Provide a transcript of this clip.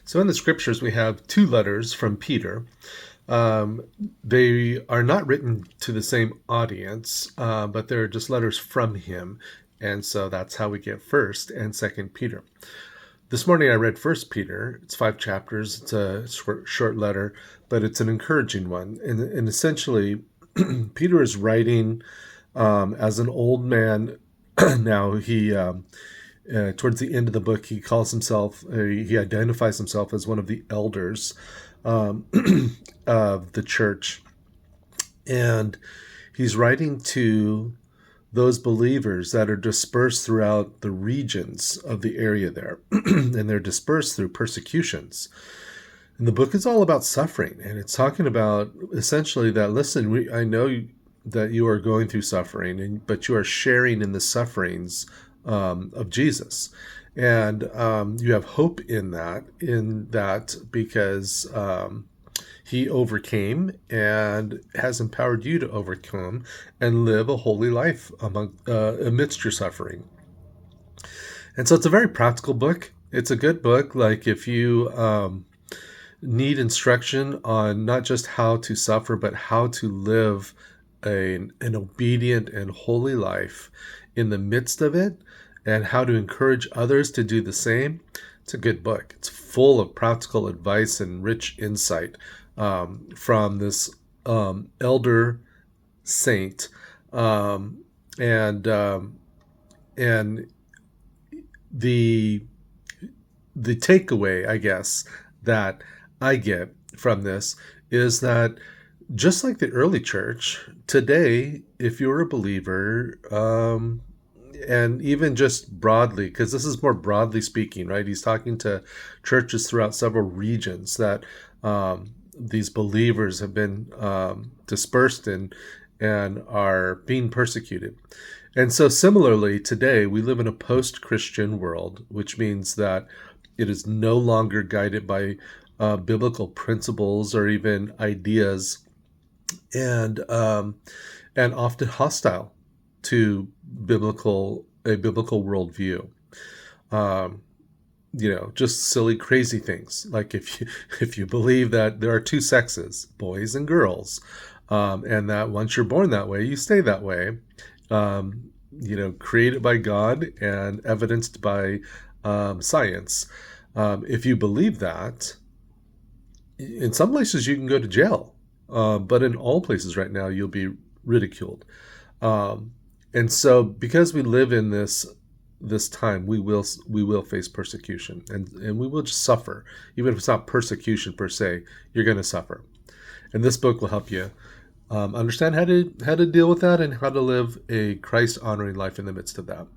So in the scriptures, we have two letters from Peter. They are not written to the same audience, but they're just letters from him. And so that's how we get First and Second Peter. This morning I read First Peter. It's 5 chapters. It's a short letter, but it's an encouraging one. And essentially, Peter is writing as an old man. Now towards the end of the book, he calls himself, he identifies himself as one of the elders um, of the church. And he's writing to those believers that are dispersed throughout the regions of the area there. And they're dispersed through persecutions. And the book is all about suffering. And it's talking about essentially that, listen, I know that you are going through suffering, but you are sharing in the sufferings of Jesus. And you have hope in that because he overcame and has empowered you to overcome and live a holy life amidst your suffering. And so it's a very practical book. It's a good book. Like if you need instruction on not just how to suffer, but how to live an obedient and holy life in the midst of it, and how to encourage others to do the same, it's a good book. It's full of practical advice and rich insight from this elder saint, and the takeaway, I guess, that I get from this is that just like the early church, today, if you're a believer, and even just broadly, because this is more broadly speaking, right? He's talking to churches throughout several regions that these believers have been dispersed in and are being persecuted. And so similarly, today, we live in a post-Christian world, which means that it is no longer guided by biblical principles or even ideas, and often hostile to a biblical worldview. Just silly, crazy things like if you believe that there are two sexes, boys and girls, and that once you're born that way, you stay that way. Created by God and evidenced by science. If you believe that, in some places you can go to jail, but in all places right now you'll be ridiculed. And so, because we live in this time, we will face persecution, and we will just suffer. Even if it's not persecution per se, you're going to suffer. And this book will help you understand how to deal with that and how to live a Christ honoring life in the midst of that.